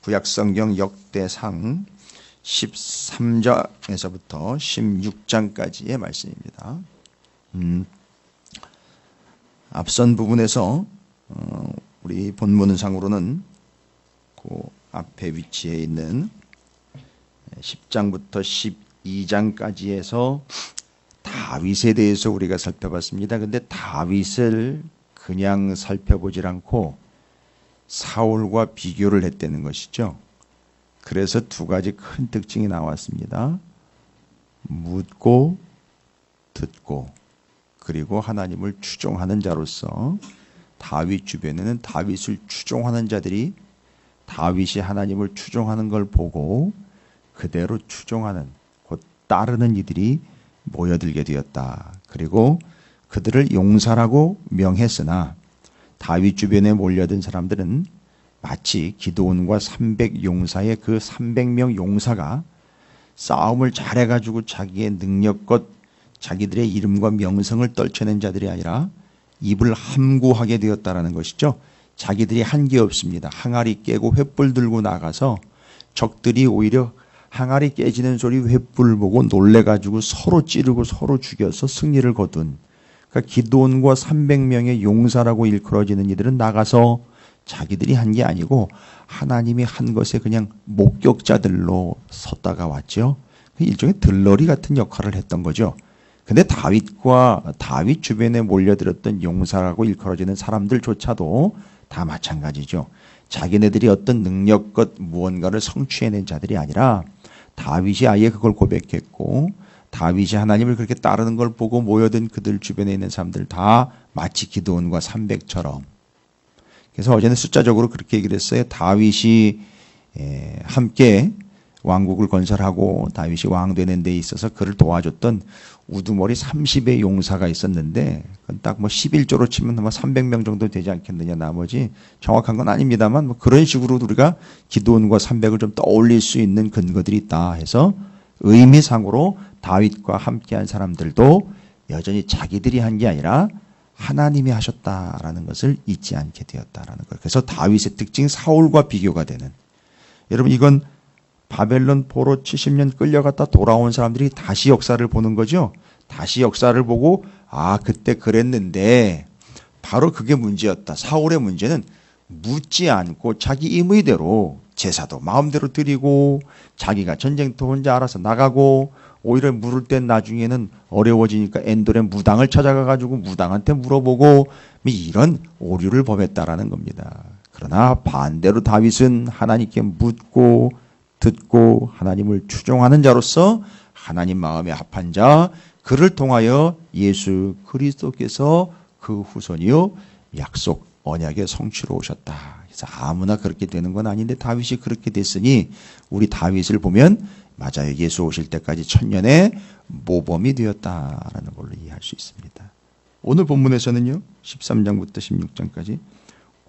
구약성경 역대상 13장에서부터 16장까지의 말씀입니다. 앞선 부분에서 우리 본문상으로는 그 앞에 위치해 있는 10장부터 12장까지에서 다윗에 대해서 우리가 살펴봤습니다. 근데 다윗을 그냥 살펴보질 않고 사울과 비교를 했다는 것이죠. 그래서 두 가지 큰 특징이 나왔습니다. 묻고 듣고 그리고 하나님을 추종하는 자로서 다윗 주변에는 다윗을 추종하는 자들이 다윗이 하나님을 추종하는 걸 보고 그대로 추종하는 곧 따르는 이들이 모여들게 되었다. 그리고 그들을 용사라고 명했으나 다윗 주변에 몰려든 사람들은 마치 기드온과 300용사의 그 300명 용사가 싸움을 잘해가지고 자기의 능력껏 자기들의 이름과 명성을 떨쳐낸 자들이 아니라 입을 함구하게 되었다라는 것이죠. 자기들이 한 게 없습니다. 항아리 깨고 횃불 들고 나가서 적들이 오히려 항아리 깨지는 소리 횃불 보고 놀래가지고 서로 찌르고 서로 죽여서 승리를 거둔, 그러니까 기드온과 300명의 용사라고 일컬어지는 이들은 나가서 자기들이 한 게 아니고 하나님이 한 것에 그냥 목격자들로 섰다가 왔죠. 일종의 들러리 같은 역할을 했던 거죠. 근데 다윗 주변에 몰려들었던 용사라고 일컬어지는 사람들조차도 다 마찬가지죠. 자기네들이 어떤 능력껏 무언가를 성취해낸 자들이 아니라 다윗이 아예 그걸 고백했고 다윗이 하나님을 그렇게 따르는 걸 보고 모여든 그들 주변에 있는 사람들 다 마치 기드온과 300처럼. 그래서 어제는 숫자적으로 그렇게 얘기를 했어요. 다윗이 함께 왕국을 건설하고 다윗이 왕 되는 데 있어서 그를 도와줬던 우두머리 30의 용사가 있었는데 그건 딱 뭐 11조로 치면 아마 300명 정도 되지 않겠느냐. 나머지 정확한 건 아닙니다만 뭐 그런 식으로 우리가 기드온과 300을 좀 떠올릴 수 있는 근거들이 있다 해서 의미상으로 다윗과 함께한 사람들도 여전히 자기들이 한 게 아니라 하나님이 하셨다라는 것을 잊지 않게 되었다라는 거예요. 그래서 다윗의 특징 사울과 비교가 되는. 여러분 이건 바벨론 포로 70년 끌려갔다 돌아온 사람들이 다시 역사를 보는 거죠. 다시 역사를 보고 그때 그랬는데 바로 그게 문제였다. 사울의 문제는 묻지 않고 자기 임의대로 제사도 마음대로 드리고 자기가 전쟁터 혼자 알아서 나가고 오히려 물을 땐 나중에는 어려워지니까 엔돌의 무당을 찾아가가지고 무당한테 물어보고 이런 오류를 범했다라는 겁니다. 그러나 반대로 다윗은 하나님께 묻고 듣고 하나님을 추종하는 자로서 하나님 마음에 합한 자, 그를 통하여 예수 그리스도께서 그 후손이요 약속 언약의 성취로 오셨다. 그래서 아무나 그렇게 되는 건 아닌데 다윗이 그렇게 됐으니 우리 다윗을 보면 맞아요. 예수 오실 때까지 천년의 모범이 되었다라는 걸로 이해할 수 있습니다. 오늘 본문에서는요 13장부터 16장까지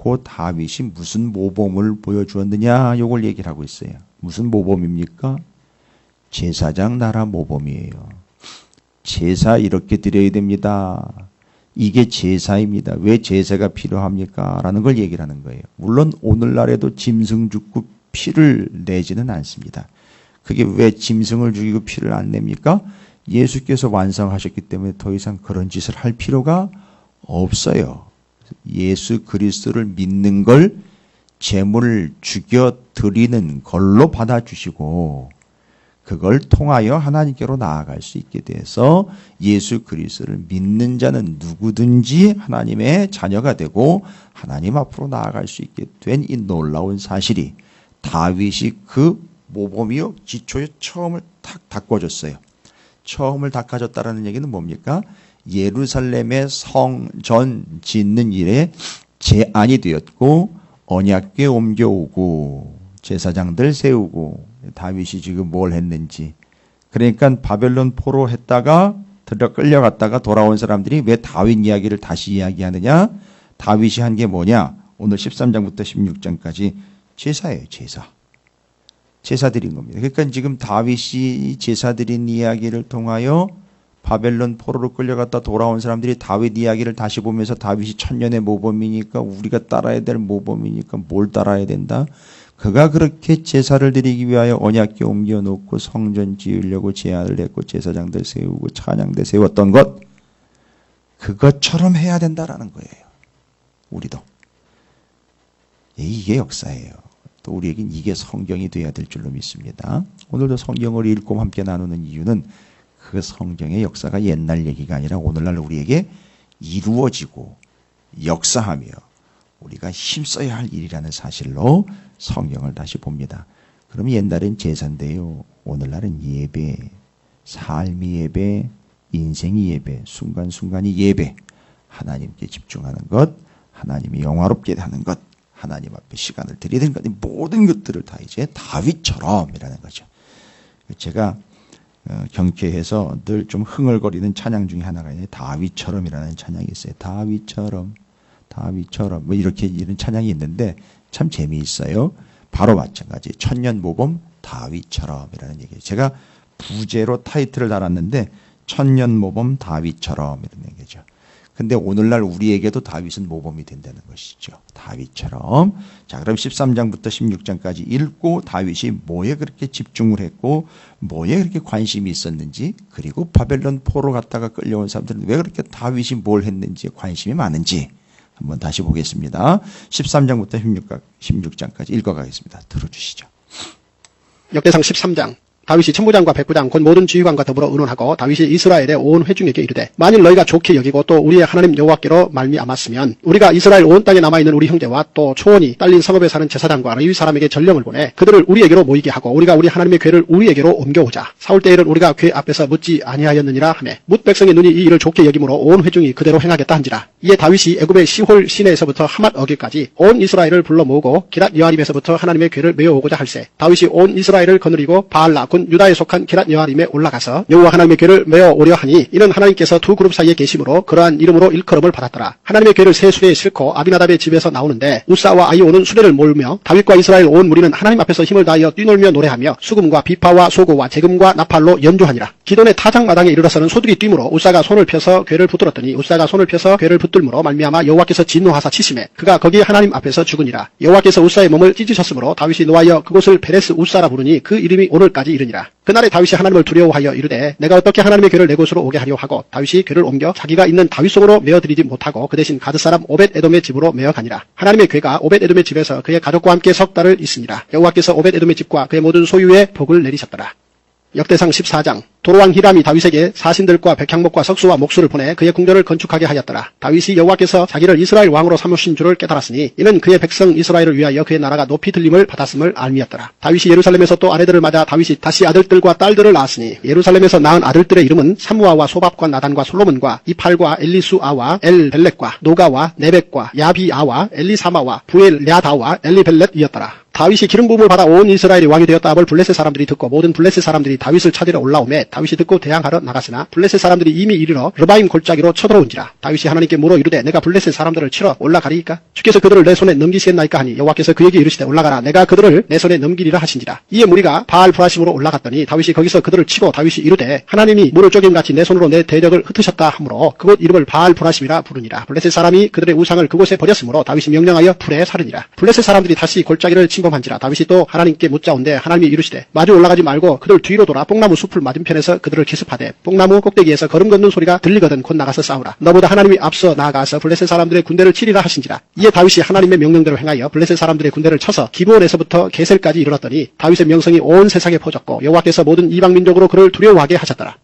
그 다윗이 무슨 모범을 보여주었느냐 이걸 얘기를 하고 있어요. 무슨 모범입니까? 제사장 나라 모범이에요. 제사 이렇게 드려야 됩니다. 이게 제사입니다. 왜 제사가 필요합니까? 라는 걸 얘기를 하는 거예요. 물론 오늘날에도 짐승 죽고 피를 내지는 않습니다. 그게 왜 짐승을 죽이고 피를 안 냅니까? 예수께서 완성하셨기 때문에 더 이상 그런 짓을 할 필요가 없어요. 예수 그리스도를 믿는 걸 제물을 죽여 드리는 걸로 받아주시고 그걸 통하여 하나님께로 나아갈 수 있게 돼서 예수 그리스도를 믿는 자는 누구든지 하나님의 자녀가 되고 하나님 앞으로 나아갈 수 있게 된 이 놀라운 사실이 다윗이 그 모범이요 기초에 처음을 탁 닦아줬어요. 처음을 닦아줬다라는 얘기는 뭡니까? 예루살렘의 성전 짓는 일에 제안이 되었고 언약궤 옮겨오고 제사장들 세우고 다윗이 지금 뭘 했는지. 그러니까 바벨론 포로 했다가 끌려갔다가 돌아온 사람들이 왜 다윗 이야기를 다시 이야기하느냐? 다윗이 한 게 뭐냐? 오늘 13장부터 16장까지 제사예요. 제사 드린 겁니다. 그러니까 지금 다윗이 제사 드린 이야기를 통하여 바벨론 포로로 끌려갔다 돌아온 사람들이 다윗 이야기를 다시 보면서 다윗이 천년의 모범이니까 우리가 따라야 될 모범이니까 뭘 따라야 된다? 그가 그렇게 제사를 드리기 위하여 언약궤 옮겨놓고 성전 지으려고 제안을 했고 제사장들 세우고 찬양대 세웠던 것, 그것처럼 해야 된다라는 거예요. 우리도. 이게 역사예요. 또 우리에겐 이게 성경이 돼야 될 줄로 믿습니다. 오늘도 성경을 읽고 함께 나누는 이유는 그 성경의 역사가 옛날 얘기가 아니라 오늘날 우리에게 이루어지고 역사하며 우리가 힘써야 할 일이라는 사실로 성경을 다시 봅니다. 그럼 옛날엔 제사인데요. 오늘날은 예배, 삶이 예배, 인생이 예배, 순간순간이 예배. 하나님께 집중하는 것, 하나님이 영화롭게 하는 것, 하나님 앞에 시간을 드리는 것, 모든 것들을 다 이제 다윗처럼이라는 거죠. 제가 경쾌해서 늘 좀 흥얼거리는 찬양 중에 하나가 있는데 다윗처럼이라는 찬양이 있어요. 다윗처럼, 다윗처럼 뭐 이렇게 이런 찬양이 있는데 참 재미있어요. 바로 마찬가지 천년모범 다윗처럼이라는 얘기예요. 제가 부제로 타이틀을 달았는데 천년모범 다윗처럼 이런 얘기죠. 근데 오늘날 우리에게도 다윗은 모범이 된다는 것이죠. 다윗처럼. 자, 그럼 13장부터 16장까지 읽고 다윗이 뭐에 그렇게 집중을 했고 뭐에 그렇게 관심이 있었는지, 그리고 바벨론 포로 갔다가 끌려온 사람들은 왜 그렇게 다윗이 뭘 했는지 관심이 많은지 한번 다시 보겠습니다. 13장부터 16장까지 읽어가겠습니다. 들어주시죠. 역대상 13장. 다윗이 천부장과 백부장 곧 모든 지휘관과 더불어 의논하고 다윗이 이스라엘의 온 회중에게 이르되 만일 너희가 좋게 여기고 또 우리의 하나님 여호와께로 말미암았으면 우리가 이스라엘 온 땅에 남아있는 우리 형제와 또 초원이 딸린 성읍에 사는 제사장과 레위 사람에게 전령을 보내 그들을 우리에게로 모이게 하고 우리가 우리 하나님의 궤를 우리에게로 옮겨오자. 사울 때에는 우리가 궤 앞에서 묻지 아니하였느니라 하매 뭇 백성의 눈이 이 일을 좋게 여김으로 온 회중이 그대로 행하겠다 한지라. 이에 다윗이 애굽의 시홀 시내에서부터 하맛 어귀까지 온 이스라엘을 불러 모으고 기랏 여아림에서부터 하나님의 궤를 메어오고자 할세 다윗이 온 이스라엘을 거느리고 바알라 군 유다에 속한 기랏 여아림에 올라가서 여호와 하나님의 궤를 메어 오려 하니 이는 하나님께서 두 그룹 사이에 계심으로 그러한 이름으로 일컬음을 받았더라. 하나님의 궤를 세 수레에 싣고 아비나답의 집에서 나오는데 우사와 아이오는 수레를 몰며 다윗과 이스라엘 온 무리는 하나님 앞에서 힘을 다하여 뛰놀며 노래하며 수금과 비파와 소고와 재금과 나팔로 연주하니라. 기돈의 타작마당에 이르러서는 소들이 뛰므로 우사가 손을 펴서 궤를 붙들었더니 우사가 손을 펴서 궤를 붙들므로 말미암아 여호와께서 진노하사 치심에 그가 거기 하나님 앞에서 죽으니라. 여호와께서 우사의 몸을 찢으셨으므로 다윗이 노하여 그곳을 베레스 우사라 부르니 그 이름이 오늘까지 이르니라. 그날에 다윗이 하나님을 두려워하여 이르되 내가 어떻게 하나님의 궤를 내 곳으로 오게 하려 하고 다윗이 궤를 옮겨 자기가 있는 다윗성으로 메어드리지 못하고 그 대신 가드 사람 오벳에돔의 집으로 메어가니라. 하나님의 궤가 오벳에돔의 집에서 그의 가족과 함께 석 달을 있으니라. 여호와께서 오벳에돔의 집과 그의 모든 소유에 복을 내리셨더라. 역대상 14장. 도로왕 히람이 다윗에게 사신들과 백향목과 석수와 목수를 보내 그의 궁전을 건축하게 하였더라. 다윗이 여호와께서 자기를 이스라엘 왕으로 삼으신 줄을 깨달았으니 이는 그의 백성 이스라엘을 위하여 그의 나라가 높이 들림을 받았음을 알미였더라. 다윗이 예루살렘에서 또 아내들을 맞아 다윗이 다시 아들들과 딸들을 낳았으니 예루살렘에서 낳은 아들들의 이름은 삼무아와 소밥과 나단과 솔로몬과 이팔과 엘리수아와 엘벨렉과 노가와 네벡과 야비아와 엘리사마와 부엘랴다와 엘리벨렛이었더라. 다윗이 기름 부음을 받아 온 이스라엘이 왕이 되었다 함을 블레셋 사람들이 듣고 모든 블레셋 사람들이 다윗을 찾으러 올라오매 다윗이 듣고 대항하러 나갔으나 블레셋 사람들이 이미 이르러 르바임 골짜기로 쳐들어온지라. 다윗이 하나님께 물어 이르되 내가 블레셋 사람들을 치러 올라가리이까? 주께서 그들을 내 손에 넘기시겠나이까 하니 여호와께서 그에게 이르시되 올라가라. 내가 그들을 내 손에 넘기리라 하신지라. 이에 무리가 바알 브라심으로 올라갔더니 다윗이 거기서 그들을 치고 다윗이 이르되 하나님이 물을 쪼김같이 내 손으로 내 대적을 흩으셨다 하므로 그곳 이름을 바알 브라심이라 부르니라. 블레셋 사람이 그들의 우상을 그곳에 버렸으므로 다윗이 명령하여 불에 사르니라. 블레셋 사람들이 다시 골짜기를 침범한지라. 다윗이 또 하나님께 묻자온데 하나님이 이르시되 마주 올라가지 말고 그들 뒤로 돌아 뽕나무 숲을 맞은편에서 그들을 기습하되 뽕나무 꼭대기에서 걸음 걷는 소리가 들리거든 곧 나가서 싸우라. 너보다 하나님이 앞서 나아가서 블레셋 사람들의 군대를 치리라 하신지라. 이에 다윗이 하나님의 명령대로 행하여 블레셋 사람들의 군대를 쳐서 기브온에서부터 게셀까지 이르렀더니 다윗의 명성이 온 세상에 퍼졌고 여호와께서 모든 이방 민족으로 그를 두려워하게 하셨더라.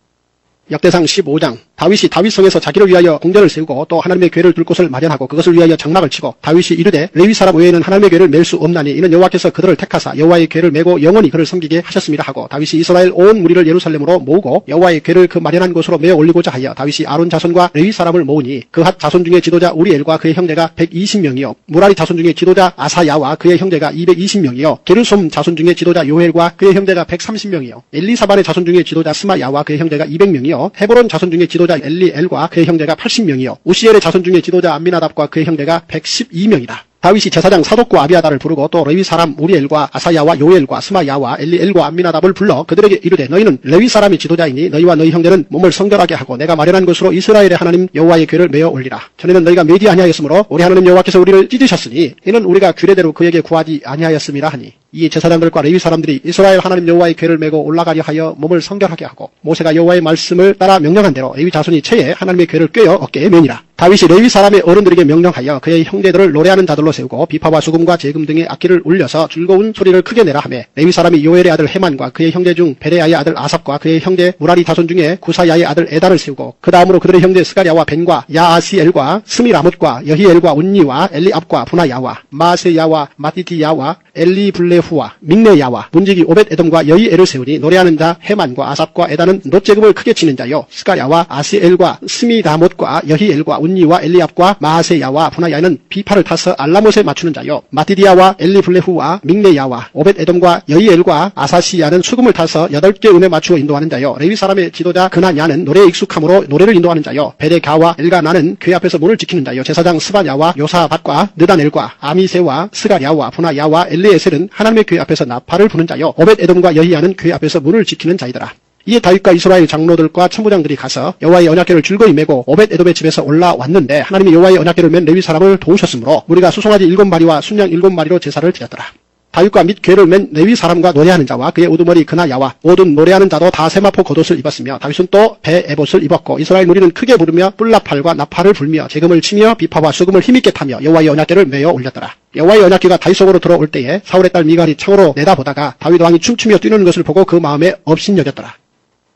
역대상 15장. 다윗이 다윗성에서 자기를 위하여 궁전을 세우고 또 하나님의 궤를 둘 곳을 마련하고 그것을 위하여 장막을 치고 다윗이 이르되 레위 사람 외에는 하나님의 궤를 맬 수 없나니 이는 여호와께서 그들을 택하사 여호와의 궤를 메고 영원히 그를 섬기게 하셨음이라 하고 다윗이 이스라엘 온 무리를 예루살렘으로 모으고 여호와의 궤를 그 마련한 곳으로 메어 올리고자 하여 다윗이 아론 자손과 레위 사람을 모으니 그핫 자손 중에 지도자 우리엘과 그의 형제가 120명이요 무라리 자손 중에 지도자 아사야와 그의 형제가 220명이요 게르솜 자손 중에 지도자 요엘과 그의 형제가 130명이요 엘리사반의 자손 중에 지도자 스마야와 그의 형제가 200명이요 헤브론 자손 중에 지도자 엘리엘과 그의 형제가 80명이요 우시엘의 자손 중에 지도자 암미나답과 그의 형제가 112명이다. 다윗이 제사장 사독과 아비아다를 부르고 또 레위 사람 우리엘과 아사야와 요엘과 스마야와 엘리엘과 암미나답을 불러 그들에게 이르되 너희는 레위 사람이 지도자이니 너희와 너희 형제는 몸을 성결하게 하고 내가 마련한 곳으로 이스라엘의 하나님 여호와의 궤를 메어 올리라. 전에는 너희가 매디 아니하였으므로 우리 하나님 여호와께서 우리를 찢으셨으니 이는 우리가 규례대로 그에게 구하지 아니하였음이라 하니 이 제사장들과 레위 사람들이 이스라엘 하나님 여호와의 궤를 메고 올라가려 하여 몸을 성결하게 하고 모세가 여호와의 말씀을 따라 명령한 대로 레위 자손이 채에 하나님의 궤를 꿰어 어깨에 매니라. 다윗이 레위 사람의 어른들에게 명령하여 그의 형제들을 노래하는 자들로 세우고 비파와 수금과 제금 등의 악기를 울려서 즐거운 소리를 크게 내라 하매 레위 사람이 요엘의 아들 헤만과 그의 형제 중 베레야의 아들 아삽과 그의 형제 무라리 자손 중에 구사야의 아들 에다를 세우고 그 다음으로 그들의 형제 스가랴와 벤과 야아시엘과 스미라못과 여히엘과 운니와 엘리압과 분하야와 마세야와 마티티야와 엘리블레후와 믹네야와 문지기 오벳에돔과 여히엘을 세우니 노래하는 자 헤만과 아삽과 에다는 놋제금을 크게 치는 자요 스가랴와 아시엘과 스미라못과 여히엘과 운니와 엘리압과 마세야와 분하야는 비파를 타서 알라못에 맞추는 자요 마티디야와 엘리블레후와 믹네야와 오벳에돔과 여히엘과 아사시야는 수금을 타서 8개 음에 맞추어 인도하는 자요 레위 사람의 지도자 그나냐는 노래에 익숙함으로 노래를 인도하는 자요 베데가와 엘가나는 궤 앞에서 문을 지키는 자요 제사장 스바냐와 요사밧과 느다넬과 아미세와 스가랴와 분하야와 엘리에셀은 하나님의 궤 앞에서 나팔을 부는 자요 오벳에돔과 여히야는 궤 앞에서 문을 지키는 자이더라. 이에 다윗과 이스라엘 장로들과 천부장들이 가서 여호와의 언약궤를 즐거이 메고 오벳에돔의 집에서 올라왔는데 하나님이 여호와의 언약궤를 맨 레위 사람을 도우셨으므로 무리가 수송아지 7마리와 순양 7마리로 제사를 드렸더라. 다윗과 및 궤를 맨 레위 사람과 노래하는 자와 그의 우두머리 그나야와 모든 노래하는 자도 다 세마포 겉옷을 입었으며 다윗은 또 배 에봇을 입었고 이스라엘 무리는 크게 부르며 뿔나팔과 나팔을 불며 제금을 치며 비파와 수금을 힘있게 타며 여호와의 언약궤를 메어 올렸더라. 여호와의 언약궤가 다윗 속으로 들어올 때에 사울의 딸 미갈이 창으로 내다보다가 다윗 왕이 춤추며 뛰는 것을 보고 그 마음에 업신여겼더라.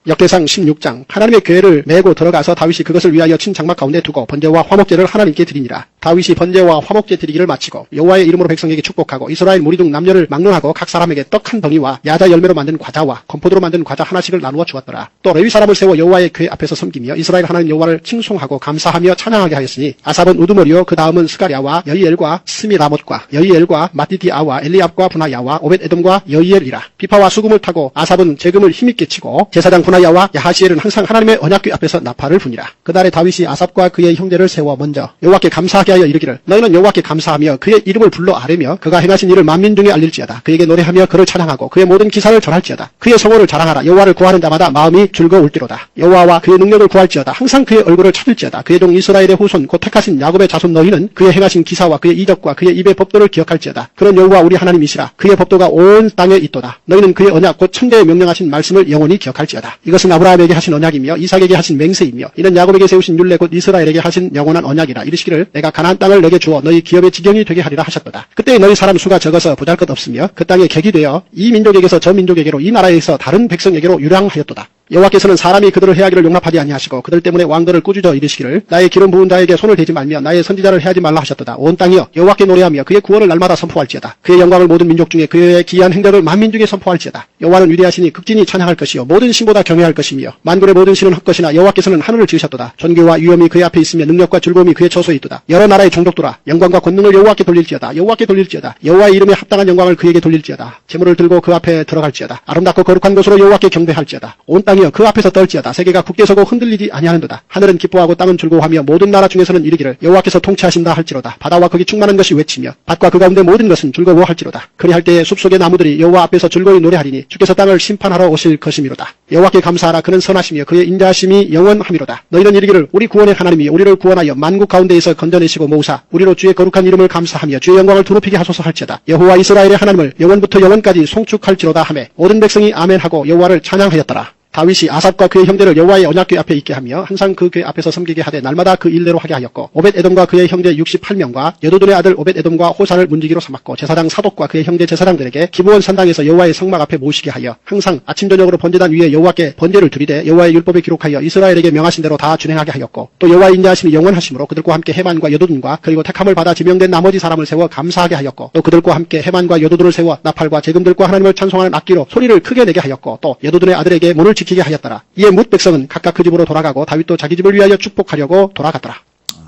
역대상 16장 하나님의 궤를 메고 들어가서 다윗이 그것을 위하여 친 장막 가운데 두고 번제와 화목제를 하나님께 드리니라. 다윗이 번제와 화목제 드리기를 마치고 여호와의 이름으로 백성에게 축복하고 이스라엘 무리 중 남녀를 막론하고 각 사람에게 떡 한 덩이와 야자 열매로 만든 과자와 건포도로 만든 과자 하나씩을 나누어 주었더라. 또 레위 사람을 세워 여호와의 궤 앞에서 섬기며 이스라엘 하나님 여호와를 칭송하고 감사하며 찬양하게 하였으니 아삽은 우두머리요 그 다음은 스가랴와 여히엘과 스미라못과 여히엘과 마티디아와 엘리압과 분하야와 오벳에돔과 여히엘이라. 비파와 수금을 타고 아삽은 제금을 힘있게 치고 제사장 분하야와 야하시엘은 항상 하나님의 언약궤 앞에서 나팔을 부니라. 그날에 다윗이 아삽과 그의 형제를 세워 먼저 여호와께 감사하게 하여 이르기를 너희는 여호와께 감사하며 그의 이름을 불러 아뢰며 그가 행하신 일을 만민 중에 알릴지어다. 그에게 노래하며 그를 찬양하고 그의 모든 기사를 전할지어다. 그의 성호를 자랑하라. 여호와를 구하는 자마다 마음이 즐거울지로다. 여호와와 그의 능력을 구할지어다. 항상 그의 얼굴을 찾을지어다. 그의 종 이스라엘의 후손 곧 택하신 야곱의 자손 너희는 그의 행하신 기사와 그의 이적과 그의 입의 법도를 기억할지어다. 그런 여호와 우리 하나님이시라. 그의 법도가 온 땅에 있도다. 너희는 그의 언약 곧 천대에 명령하신 말씀을 영원히 기억할지어다. 이것은 아브라함에게 하신 언약이며 이삭에게 하신 맹세이며 이는 야곱에게 세우신 율례 곧 이스라엘에게 하신 영원한 언약이라. 이르시기를 내가 가나안 땅을 내게 주어 너희 기업의 지경이 되게 하리라 하셨도다. 그때 너희 사람 수가 적어서 보잘것없으며 그 땅에 객이 되어 이 민족에게서 저 민족에게로 이 나라에서 다른 백성에게로 유랑하였도다. 여호와께서는 사람이 그들을 해하기를 용납하지 아니하시고 그들 때문에 왕들을 꾸짖어 이르시기를 나의 기름 부은 자에게 손을 대지 말며 나의 선지자를 해하지 말라 하셨도다. 온 땅이여 여호와께 노래하며 그의 구원을 날마다 선포할지어다. 그의 영광을 모든 민족 중에 그의 기이한 행적을 만민 중에 선포할지어다. 여호와는 위대하시니 극진히 찬양할 것이요 모든 신보다 경외할 것이며 만군의 모든 신은 헛것이나 여호와께서는 하늘을 지으셨도다. 존귀와 위엄이 그의 앞에 있으며 능력과 즐거움이 그의 처소에 있도다. 여러 나라의 종족들아 영광과 권능을 여호와께 돌릴지어다. 여호와께 돌릴지어다. 여호와의 이름에 합당한 영광을 그에게 돌릴지어다. 제물을 들고 그 앞에 들어갈지어다. 아름답고 거룩한 것으로 여호와께 경배할지어다. 온 땅이여 그 앞에서 떨지어다. 세계가 굳게 서고 흔들리지 아니하는도다. 하늘은 기뻐하고 땅은 즐거워하며 모든 나라 중에서는 이르기를 여호와께서 통치하신다 할지로다. 바다와 거기 충만한 것이 외치며 밭과 그 가운데 모든 것은 즐거워할지로다. 그리할 때에 숲속의 나무들이 여호와 앞에서 즐거이 노래하리니 주께서 땅을 심판하러 오실 것이미로다. 여호와께 감사하라. 그는 선하시며 그의 인자하심이 영원하미로다. 너희는 이르기를 우리 구원의 하나님이 우리를 구원하여 만국 가운데에서 건져내시고 모으사 우리로 주의 거룩한 이름을 감사하며 주의 영광을 두루피게 하소서 할지어다. 여호와 이스라엘의 하나님을 영원부터 영원까지 송축할지로다 하매 모든 백성이 아멘하고 여호와를 찬양하였더라. 다윗이 아삽과 그의 형제를 여호와의 언약궤 앞에 있게 하며 항상 그 궤 앞에서 섬기게 하되 날마다 그 일대로 하게 하였고 오벳에돔과 그의 형제 68명과 여도둔의 아들 오벳에돔과 호사를 문지기로 삼았고 제사장 사독과 그의 형제 제사장들에게 기브온 산당에서 여호와의 성막 앞에 모시게 하여 항상 아침 저녁으로 번제단 위에 여호와께 번제를 드리되 여호와의 율법에 기록하여 이스라엘에게 명하신 대로 다 준행하게 하였고 또 여호와의 인자하심이 영원하심으로 그들과 함께 헤만과 여도둔과 그리고 택함을 받아 지명된 나머지 사람을 세워 감사하게 하였고 또 그들과 함께 헤만과 여도둔을 세워 나팔과 제금들과 하나님을 찬송하는 악기로 소리를 크게 내게 하였고 또 여도둔의 아들에게 문을 지키게 하였더라. 이에 뭇 백성은 각각 그 집으로 돌아가고 다윗도 자기 집을 위하여 축복하려고 돌아갔더라.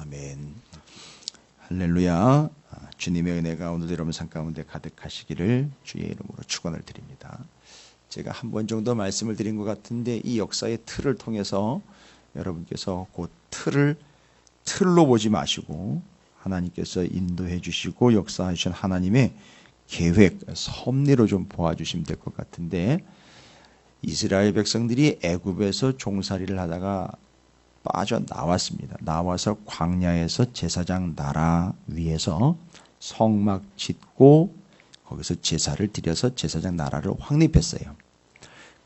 아멘. 할렐루야. 주님의 은혜가 오늘도 여러분 삶 가운데 가득하시기를 주의 이름으로 축원을 드립니다. 제가 한 번 정도 말씀을 드린 것 같은데 이 역사의 틀을 통해서 여러분께서 그 틀로 보지 마시고 하나님께서 인도해 주시고 역사해 주신 하나님의 계획, 섭리로 좀 보아주시면 될 것 같은데 이스라엘 백성들이 애굽에서 종살이를 하다가 빠져나왔습니다. 나와서 광야에서 제사장 나라 위에서 성막 짓고 거기서 제사를 드려서 제사장 나라를 확립했어요.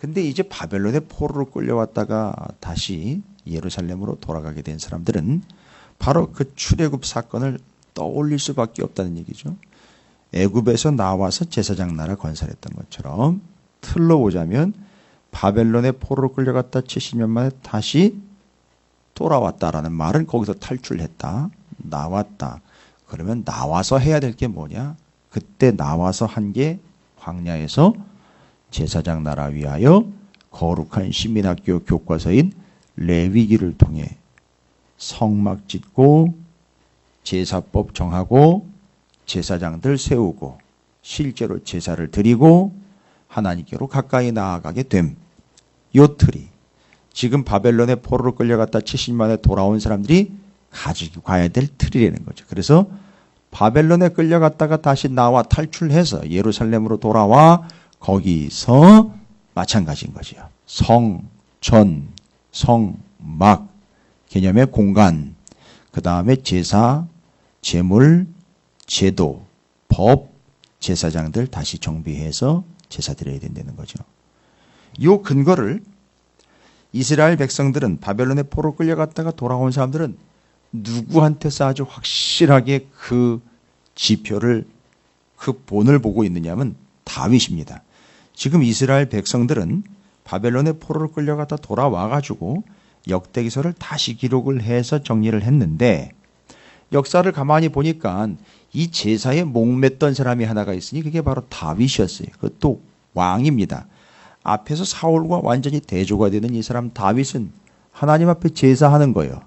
근데 이제 바벨론의 포로로 끌려왔다가 다시 예루살렘으로 돌아가게 된 사람들은 바로 그 출애굽 사건을 떠올릴 수밖에 없다는 얘기죠. 애굽에서 나와서 제사장 나라 건설했던 것처럼 틀로 보자면 바벨론의 포로로 끌려갔다 70년 만에 다시 돌아왔다라는 말은 거기서 탈출했다, 나왔다. 그러면 나와서 해야 될 게 뭐냐? 그때 나와서 한 게 광야에서 제사장 나라 위하여 거룩한 신민학교 교과서인 레위기를 통해 성막 짓고 제사법 정하고 제사장들 세우고 실제로 제사를 드리고 하나님께로 가까이 나아가게 됨. 요 틀이 지금 바벨론의 포로로 끌려갔다 70년 만에 돌아온 사람들이 가지고 가야 될 틀이라는 거죠. 그래서 바벨론에 끌려갔다가 다시 나와 탈출해서 예루살렘으로 돌아와 거기서 마찬가지인 거죠. 성, 전, 성, 막 개념의 공간, 그 다음에 제사, 제물, 제도, 법, 제사장들 다시 정비해서 제사 드려야 된다는 거죠. 이 근거를 이스라엘 백성들은 바벨론의 포로 끌려갔다가 돌아온 사람들은 누구한테서 아주 확실하게 그 지표를 그 본을 보고 있느냐면 다윗입니다. 지금 이스라엘 백성들은 바벨론의 포로로 끌려갔다 돌아와가지고 역대기서를 다시 기록을 해서 정리를 했는데 역사를 가만히 보니까 이 제사에 목맸던 사람이 하나가 있으니 그게 바로 다윗이었어요. 그것도 왕입니다. 앞에서 사울과 완전히 대조가 되는 이 사람 다윗은 하나님 앞에 제사하는 거예요.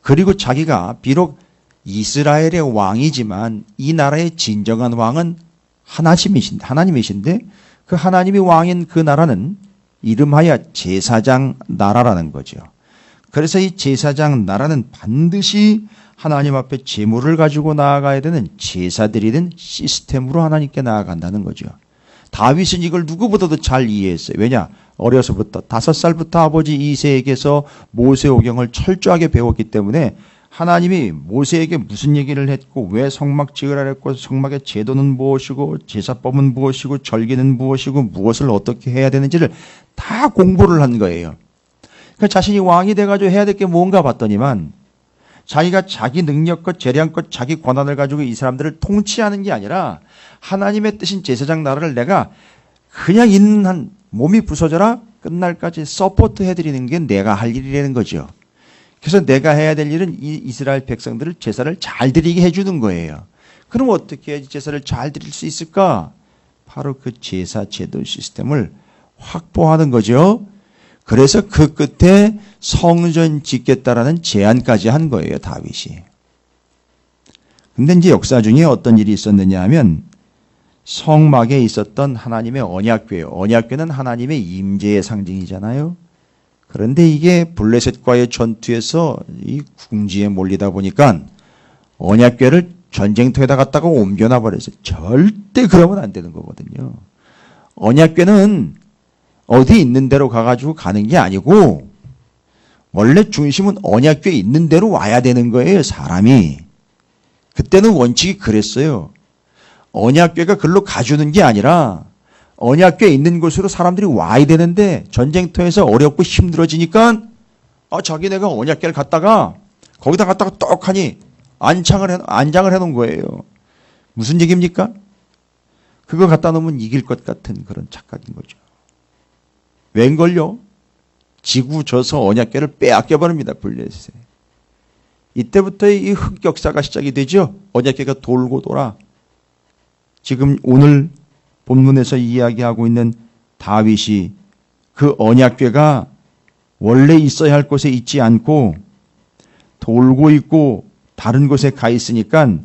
그리고 자기가 비록 이스라엘의 왕이지만 이 나라의 진정한 왕은 하나님이신데 그 하나님이 왕인 그 나라는 이름하여 제사장 나라라는 거죠. 그래서 이 제사장 나라는 반드시 하나님 앞에 제물을 가지고 나아가야 되는 제사드리는 시스템으로 하나님께 나아간다는 거죠. 다윗은 이걸 누구보다도 잘 이해했어요. 왜냐? 어려서부터 5살부터 아버지 이새에게서 모세오경을 철저하게 배웠기 때문에 하나님이 모세에게 무슨 얘기를 했고 왜 성막 지으라 했고 성막의 제도는 무엇이고 제사법은 무엇이고 절기는 무엇이고 무엇을 어떻게 해야 되는지를 다 공부를 한 거예요. 그러니까 자신이 왕이 돼가지고 해야 될 게 뭔가 봤더니만 자기가 자기 능력껏 재량껏 자기 권한을 가지고 이 사람들을 통치하는 게 아니라 하나님의 뜻인 제사장 나라를 내가 그냥 있는 한 몸이 부서져라 끝날까지 서포트 해드리는 게 내가 할 일이라는 거죠. 그래서 내가 해야 될 일은 이 이스라엘 백성들을 제사를 잘 드리게 해주는 거예요. 그럼 어떻게 해야지 제사를 잘 드릴 수 있을까? 바로 그 제사 제도 시스템을 확보하는 거죠. 그래서 그 끝에 성전 짓겠다라는 제안까지 한 거예요, 다윗이. 근데 이제 역사 중에 어떤 일이 있었느냐 하면 성막에 있었던 하나님의 언약궤예요. 언약궤는 하나님의 임재의 상징이잖아요. 그런데 이게 블레셋과의 전투에서 이 궁지에 몰리다 보니까 언약궤를 전쟁터에다 갖다가 옮겨놔 버렸어요. 절대 그러면 안 되는 거거든요. 언약궤는 어디 있는 대로 가가지고 가는 게 아니고 원래 중심은 언약궤에 있는 대로 와야 되는 거예요, 사람이. 그때는 원칙이 그랬어요. 언약궤가 글로 가주는 게 아니라 언약궤 있는 곳으로 사람들이 와야 되는데 전쟁터에서 어렵고 힘들어지니까 자기네가 언약궤를 갖다가 거기다 갖다가 떡하니 안장을 해놓은 거예요. 무슨 얘기입니까? 그거 갖다 놓으면 이길 것 같은 그런 착각인 거죠. 웬걸요? 지구 져서 언약궤를 빼앗겨버립니다. 블레셋에. 이때부터 이 흑역사가 시작이 되죠. 언약궤가 돌고 돌아. 지금 오늘 본문에서 이야기하고 있는 다윗이 그 언약궤가 원래 있어야 할 곳에 있지 않고 돌고 있고 다른 곳에 가 있으니까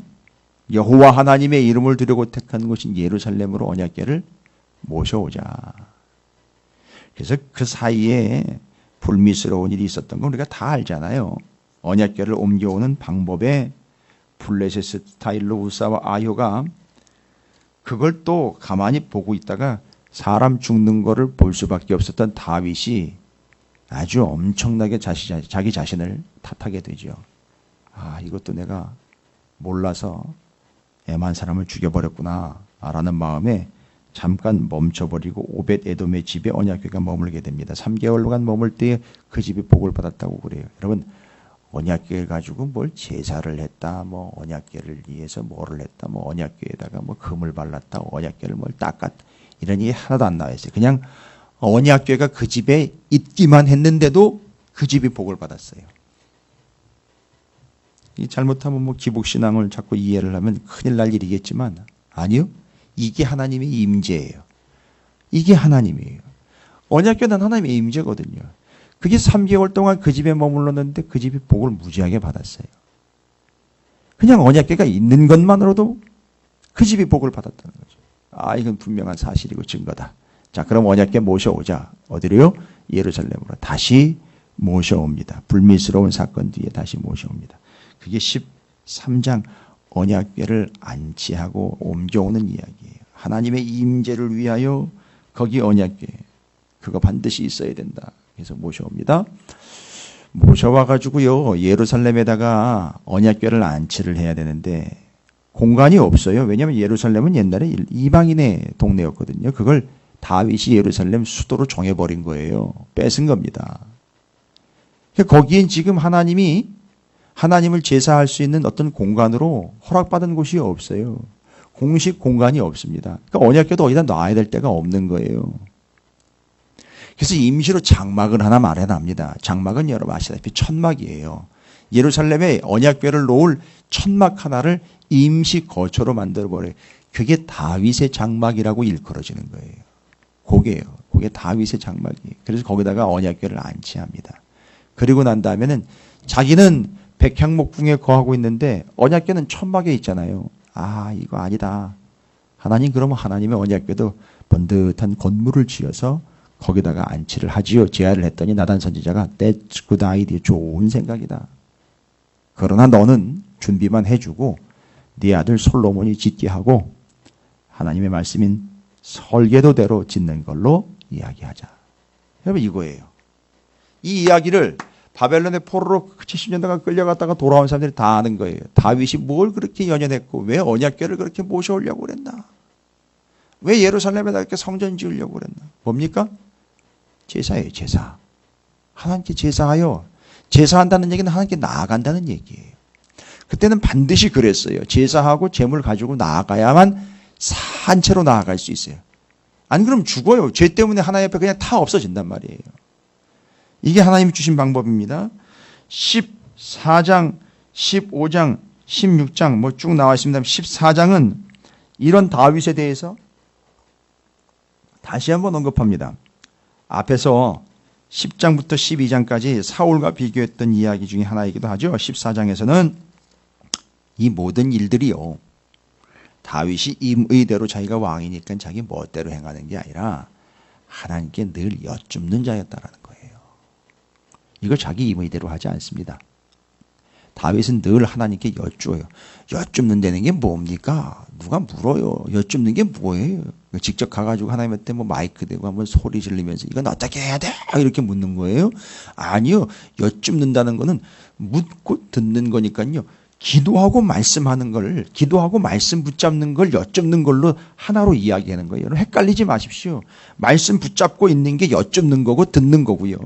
여호와 하나님의 이름을 두려고 택한 곳인 예루살렘으로 언약궤를 모셔오자. 그래서 그 사이에 불미스러운 일이 있었던 건 우리가 다 알잖아요. 언약궤를 옮겨오는 방법에 블레셋 스타일로 우사와 아효가 그걸 또 가만히 보고 있다가 사람 죽는 거를 볼 수밖에 없었던 다윗이 아주 엄청나게 자기 자신을 탓하게 되죠. 이것도 내가 몰라서 애만 사람을 죽여버렸구나. 라는 마음에 잠깐 멈춰버리고 오벳 에돔의 집에 언약궤가 머물게 됩니다. 3개월간 머물 때에 그 집이 복을 받았다고 그래요. 여러분, 언약궤를 가지고 뭘 제사를 했다, 뭐 언약궤를 위해서 뭐를 했다, 뭐 언약궤에다가 뭐 금을 발랐다, 언약궤를 뭘 닦았다, 이런 얘기 하나도 안 나와 있어요. 그냥 언약궤가 그 집에 있기만 했는데도 그 집이 복을 받았어요. 이 잘못하면 뭐 기복신앙을 자꾸 이해를 하면 큰일 날 일이겠지만 아니요. 이게 하나님의 임재예요. 이게 하나님이에요. 언약궤는 하나님의 임재거든요. 그게 3개월 동안 그 집에 머물렀는데 그 집이 복을 무지하게 받았어요. 그냥 언약궤가 있는 것만으로도 그 집이 복을 받았다는 거죠. 아, 이건 분명한 사실이고 증거다. 자, 그럼 언약궤 모셔오자. 어디로요? 예루살렘으로 다시 모셔옵니다. 불미스러운 사건 뒤에 다시 모셔옵니다. 그게 13장 언약궤를 안치하고 옮겨오는 이야기예요. 하나님의 임재를 위하여 거기 언약궤 그거 반드시 있어야 된다. 그래서 모셔옵니다. 모셔와가지고요 예루살렘에다가 언약궤를 안치를 해야 되는데 공간이 없어요. 왜냐하면 예루살렘은 옛날에 이방인의 동네였거든요. 그걸 다윗이 예루살렘 수도로 정해버린 거예요. 뺏은 겁니다. 거기엔 지금 하나님을 제사할 수 있는 어떤 공간으로 허락받은 곳이 없어요. 공식 공간이 없습니다. 그러니까 언약궤도 어디다 놔야 될 데가 없는 거예요. 그래서 임시로 장막을 하나 마련합니다. 장막은 여러분 아시다시피 천막이에요. 예루살렘에 언약궤를 놓을 천막 하나를 임시 거처로 만들어버려요. 그게 다윗의 장막이라고 일컬어지는 거예요. 그게요. 그게 다윗의 장막이에요. 그래서 거기다가 언약궤를 안치합니다. 그리고 난 다음에는 자기는 백향목궁에 거하고 있는데 언약궤는 천막에 있잖아요. 아, 이거 아니다. 하나님, 그러면 하나님의 언약궤도 번듯한 건물을 지어서 거기다가 안치를 하지요. 제안을 했더니 나단 선지자가 That's good idea. 좋은 생각이다. 그러나 너는 준비만 해주고 네 아들 솔로몬이 짓게 하고 하나님의 말씀인 설계도대로 짓는 걸로 이야기하자. 여러분, 이거예요. 이 이야기를 바벨론의 포로로 70년 동안 끌려갔다가 돌아온 사람들이 다 아는 거예요. 다윗이 뭘 그렇게 연연했고 왜 언약궤를 그렇게 모셔오려고 그랬나? 왜 예루살렘에다 이렇게 성전 지으려고 그랬나? 뭡니까? 제사예요. 제사. 하나님께 제사하여 제사한다는 얘기는 하나님께 나아간다는 얘기예요. 그때는 반드시 그랬어요. 제사하고 제물 가지고 나아가야만 산채로 나아갈 수 있어요. 안 그러면 죽어요. 죄 때문에 하나님 앞에 그냥 다 없어진단 말이에요. 이게 하나님이 주신 방법입니다. 14장, 15장, 16장 뭐 쭉 나와 있습니다. 14장은 이런 다윗에 대해서 다시 한번 언급합니다. 앞에서 10장부터 12장까지 사울과 비교했던 이야기 중에 하나이기도 하죠. 14장에서는 이 모든 일들이요, 다윗이 임의대로 자기가 왕이니까 자기 멋대로 행하는 게 아니라 하나님께 늘 여쭙는 자였다라는 거예요. 이걸 자기 임의대로 하지 않습니다. 다윗은 늘 하나님께 여쭈어요. 여쭙는다는 게 뭡니까? 누가 물어요. 여쭙는 게 뭐예요? 직접 가가지고 하나님한테 뭐 마이크 대고 한번 소리 지르면서 이건 어떻게 해야 돼? 이렇게 묻는 거예요? 아니요. 여쭙는다는 거는 묻고 듣는 거니까요. 기도하고 말씀하는 걸, 기도하고 말씀 붙잡는 걸 여쭙는 걸로 하나로 이야기하는 거예요. 여러분 헷갈리지 마십시오. 말씀 붙잡고 있는 게 여쭙는 거고 듣는 거고요.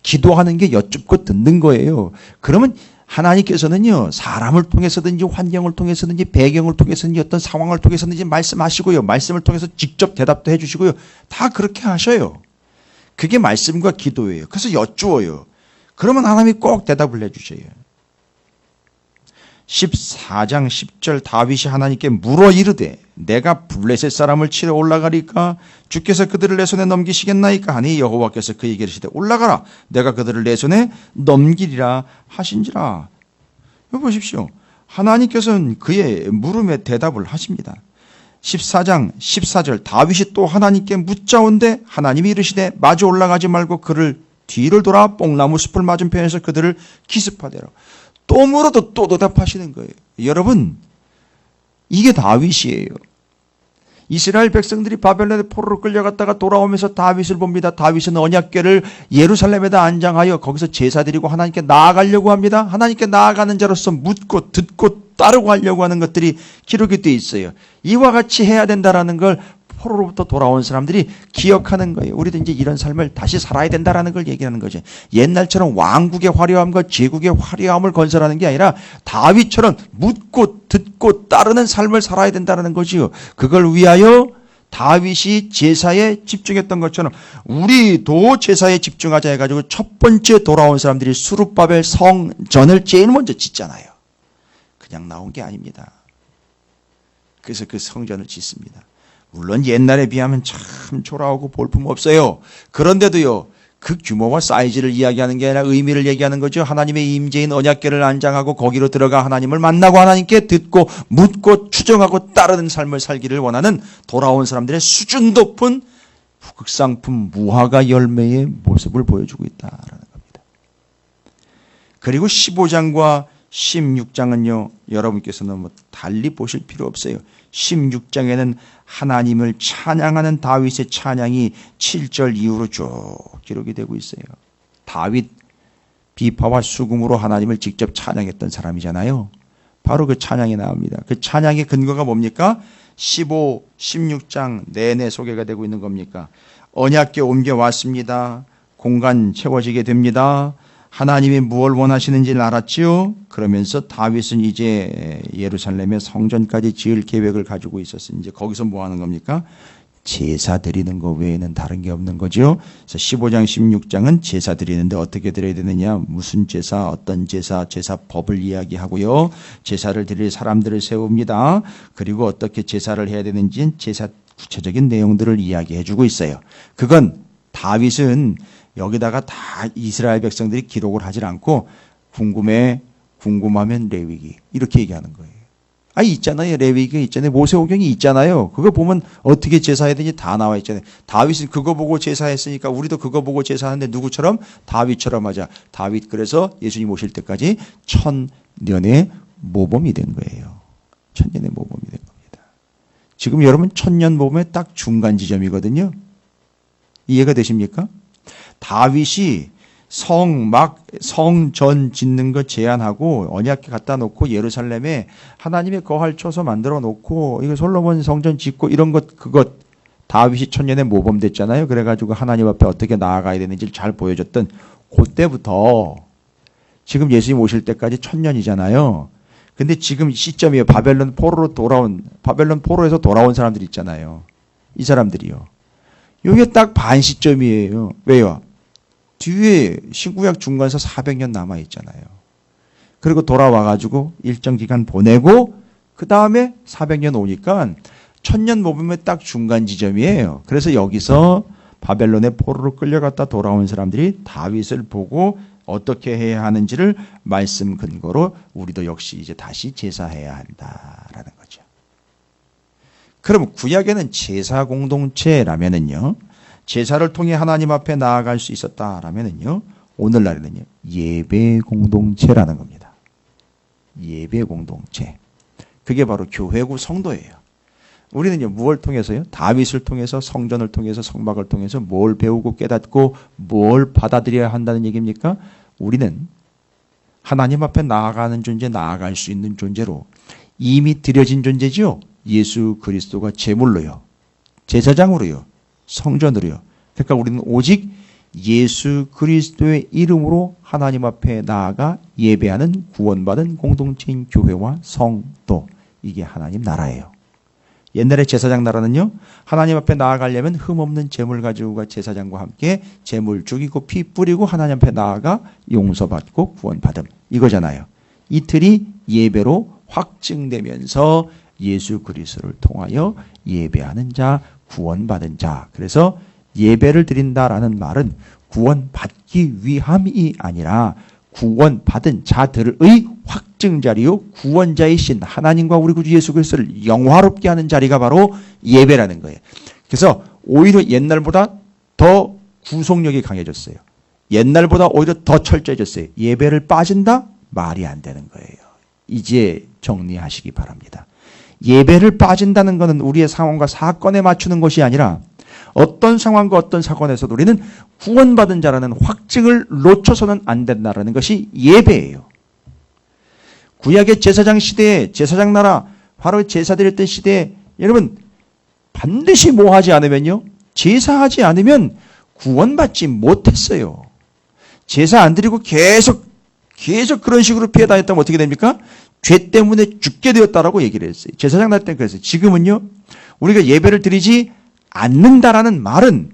기도하는 게 여쭙고 듣는 거예요. 그러면 하나님께서는요, 사람을 통해서든지 환경을 통해서든지 배경을 통해서든지 어떤 상황을 통해서든지 말씀하시고요. 말씀을 통해서 직접 대답도 해주시고요. 다 그렇게 하셔요. 그게 말씀과 기도예요. 그래서 여쭈어요. 그러면 하나님이 꼭 대답을 해주셔요. 14장 10절 다윗이 하나님께 물어 이르되 내가 블레셋 사람을 치러 올라가리까 주께서 그들을 내 손에 넘기시겠나이까 하니 여호와께서 그에게 이르시되 올라가라 내가 그들을 내 손에 넘기리라 하신지라. 여기 보십시오. 하나님께서는 그의 물음에 대답을 하십니다. 14장 14절 다윗이 또 하나님께 묻자온데 하나님이 이르시되 마주 올라가지 말고 그를 뒤를 돌아 뽕나무 숲을 맞은편에서 그들을 기습하되라. 또 물어도 또 대답하시는 거예요. 여러분, 이게 다윗이에요. 이스라엘 백성들이 바벨론의 포로로 끌려갔다가 돌아오면서 다윗을 봅니다. 다윗은 언약궤를 예루살렘에다 안장하여 거기서 제사 드리고 하나님께 나아가려고 합니다. 하나님께 나아가는 자로서 묻고 듣고 따르고 하려고 하는 것들이 기록이 되어 있어요. 이와 같이 해야 된다라는 걸 포로로부터 돌아온 사람들이 기억하는 거예요. 우리도 이제 이런 삶을 다시 살아야 된다라는 걸 얘기하는 거죠. 옛날처럼 왕국의 화려함과 제국의 화려함을 건설하는 게 아니라 다윗처럼 묻고 듣고 따르는 삶을 살아야 된다는 거지요. 그걸 위하여 다윗이 제사에 집중했던 것처럼 우리도 제사에 집중하자 해가지고 첫 번째 돌아온 사람들이 수룹바벨 성전을 제일 먼저 짓잖아요. 그냥 나온 게 아닙니다. 그래서 그 성전을 짓습니다. 물론 옛날에 비하면 참 초라하고 볼품없어요. 그런데도요, 그 규모와 사이즈를 이야기하는 게 아니라 의미를 얘기하는 거죠. 하나님의 임재인 언약궤를 안장하고 거기로 들어가 하나님을 만나고 하나님께 듣고 묻고 추정하고 따르는 삶을 살기를 원하는 돌아온 사람들의 수준 높은 극상품 무화과 열매의 모습을 보여주고 있다라는 겁니다. 그리고 15장과 16장은요, 여러분께서는 뭐 달리 보실 필요 없어요. 16장에는 하나님을 찬양하는 다윗의 찬양이 7절 이후로 쭉 기록이 되고 있어요. 다윗 비파와 수금으로 하나님을 직접 찬양했던 사람이잖아요. 바로 그 찬양이 나옵니다. 그 찬양의 근거가 뭡니까? 15, 16장 내내 소개가 되고 있는 겁니까? 언약궤 옮겨왔습니다. 공간 채워지게 됩니다. 하나님이 무엇을 원하시는지를 알았지요. 그러면서 다윗은 이제 예루살렘에 성전까지 지을 계획을 가지고 있었어요. 이제 거기서 뭐 하는 겁니까? 제사 드리는 것 외에는 다른 게 없는 거죠. 그래서 15장, 16장은 제사 드리는데 어떻게 드려야 되느냐, 무슨 제사, 어떤 제사, 제사법을 이야기하고요. 제사를 드릴 사람들을 세웁니다. 그리고 어떻게 제사를 해야 되는지 제사 구체적인 내용들을 이야기해 주고 있어요. 그건 다윗은 여기다가 다 이스라엘 백성들이 기록을 하질 않고 궁금하면 레위기 이렇게 얘기하는 거예요. 있잖아요. 레위기가 있잖아요. 모세오경이 있잖아요. 그거 보면 어떻게 제사해야 되는지 다 나와 있잖아요. 다윗은 그거 보고 제사했으니까 우리도 그거 보고 제사하는데 누구처럼? 다윗처럼 하자. 다윗 그래서 예수님 오실 때까지 1000년의 모범이 된 거예요. 1000년의 모범이 된 겁니다. 지금 여러분 1000년 모범의 딱 중간 지점이거든요. 이해가 되십니까? 다윗이 성전 짓는 거 제안하고 언약궤 갖다 놓고 예루살렘에 하나님의 거할 처소 만들어 놓고 이거 솔로몬 성전 짓고 이런 그것 다윗이 1000년에 모범됐잖아요. 그래가지고 하나님 앞에 어떻게 나아가야 되는지를 잘 보여줬던 그때부터 지금 예수님 오실 때까지 1000년이잖아요. 근데 지금 시점이에요. 바벨론 포로에서 돌아온 사람들 있잖아요. 이 사람들이요. 이게 딱 반 시점이에요. 왜요? 뒤에 신구약 중간에서 400년 남아있잖아요. 그리고 돌아와가지고 일정 기간 보내고 그 다음에 400년 오니까 1000년 모범의 딱 중간 지점이에요. 그래서 여기서 바벨론의 포로로 끌려갔다 돌아온 사람들이 다윗을 보고 어떻게 해야 하는지를 말씀 근거로 우리도 역시 이제 다시 제사해야 한다라는 거죠. 그럼 구약에는 제사 공동체라면은요, 제사를 통해 하나님 앞에 나아갈 수 있었다라면은요, 오늘날에는요, 예배 공동체라는 겁니다. 예배 공동체. 그게 바로 교회고 성도예요. 우리는요, 무엇을 통해서요? 다윗을 통해서, 성전을 통해서, 성막을 통해서 뭘 배우고 깨닫고 뭘 받아들여야 한다는 얘기입니까? 우리는 하나님 앞에 나아가는 존재, 나아갈 수 있는 존재로 이미 드려진 존재죠. 예수 그리스도가 제물로요, 제사장으로요, 성전으로요. 그러니까 우리는 오직 예수 그리스도의 이름으로 하나님 앞에 나아가 예배하는 구원받은 공동체인 교회와 성도, 이게 하나님 나라예요. 옛날에 제사장 나라는요, 하나님 앞에 나아가려면 흠없는 제물 가지고 제사장과 함께 제물 죽이고 피 뿌리고 하나님 앞에 나아가 용서받고 구원받음, 이거잖아요. 이 틀이 예배로 확증되면서 예수 그리스도를 통하여 예배하는 자, 구원받은 자. 그래서 예배를 드린다라는 말은 구원받기 위함이 아니라 구원받은 자들의 확증 자리요, 구원자이신 하나님과 우리 구주 예수 그리스도를 영화롭게 하는 자리가 바로 예배라는 거예요. 그래서 오히려 옛날보다 더 구속력이 강해졌어요. 옛날보다 오히려 더 철저해졌어요. 예배를 빠진다? 말이 안 되는 거예요. 이제 정리하시기 바랍니다. 예배를 빠진다는 것은 우리의 상황과 사건에 맞추는 것이 아니라 어떤 상황과 어떤 사건에서도 우리는 구원받은 자라는 확증을 놓쳐서는 안 된다는 것이 예배예요. 구약의 제사장 시대에 제사장 나라 바로 제사 드렸던 시대에 여러분 반드시 뭐 하지 않으면요. 제사하지 않으면 구원받지 못했어요. 제사 안 드리고 계속 그런 식으로 피해 다녔다면 어떻게 됩니까? 죄 때문에 죽게 되었다라고 얘기를 했어요. 제사장 날 때는 그랬어요. 지금은요. 우리가 예배를 드리지 않는다라는 말은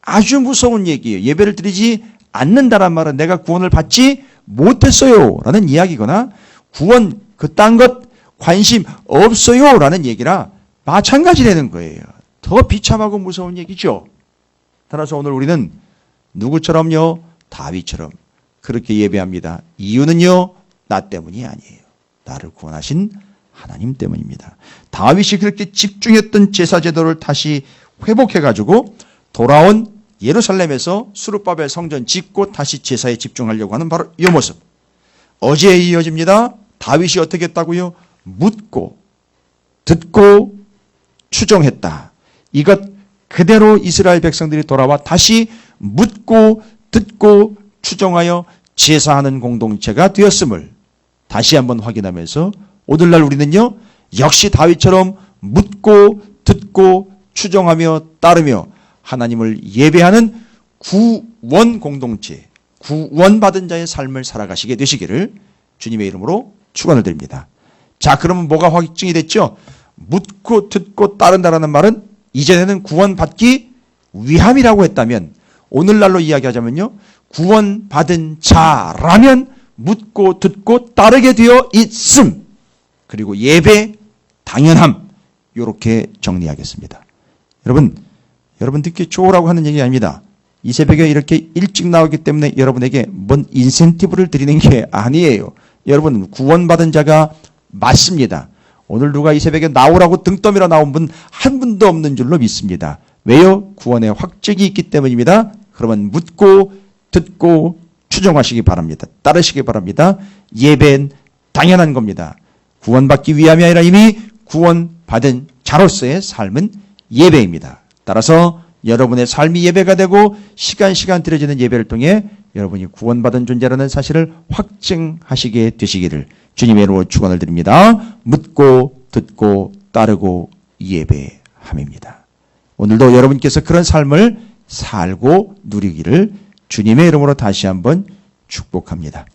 아주 무서운 얘기예요. 예배를 드리지 않는다라는 말은 내가 구원을 받지 못했어요 라는 이야기거나 구원 그딴 것 관심 없어요 라는 얘기라 마찬가지 되는 거예요. 더 비참하고 무서운 얘기죠. 따라서 오늘 우리는 누구처럼요? 다윗처럼 그렇게 예배합니다. 이유는요? 나 때문이 아니에요. 나를 구원하신 하나님 때문입니다. 다윗이 그렇게 집중했던 제사 제도를 다시 회복해가지고 돌아온 예루살렘에서 수르바벨 성전 짓고 다시 제사에 집중하려고 하는 바로 이 모습. 어제에 이어집니다. 다윗이 어떻게 했다고요? 묻고 듣고 추정했다. 이것 그대로 이스라엘 백성들이 돌아와 다시 묻고 듣고 추정하여 제사하는 공동체가 되었음을 다시 한번 확인하면서 오늘날 우리는요 역시 다윗처럼 묻고 듣고 추정하며 따르며 하나님을 예배하는 구원 공동체, 구원받은 자의 삶을 살아가시게 되시기를 주님의 이름으로 축원을 드립니다. 자, 그러면 뭐가 확증이 됐죠? 묻고 듣고 따른다라는 말은 이전에는 구원받기 위함이라고 했다면 오늘날로 이야기하자면요. 구원받은 자라면 묻고 듣고 따르게 되어 있음. 그리고 예배 당연함. 이렇게 정리하겠습니다. 여러분 듣기 좋으라고 하는 얘기 아닙니다. 이 새벽에 이렇게 일찍 나오기 때문에 여러분에게 뭔 인센티브를 드리는 게 아니에요. 여러분 구원받은 자가 맞습니다. 오늘 누가 이 새벽에 나오라고 등 떠밀어 나온 분 한 분도 없는 줄로 믿습니다. 왜요? 구원의 확증이 있기 때문입니다. 그러면 묻고 듣고 추정하시기 바랍니다. 따르시기 바랍니다. 예배는 당연한 겁니다. 구원받기 위함이 아니라 이미 구원받은 자로서의 삶은 예배입니다. 따라서 여러분의 삶이 예배가 되고 시간 드려지는 예배를 통해 여러분이 구원받은 존재라는 사실을 확증하시게 되시기를 주님의 이름으로 축원을 드립니다. 묻고 듣고 따르고 예배함입니다. 오늘도 여러분께서 그런 삶을 살고 누리기를 주님의 이름으로 다시 한번 축복합니다.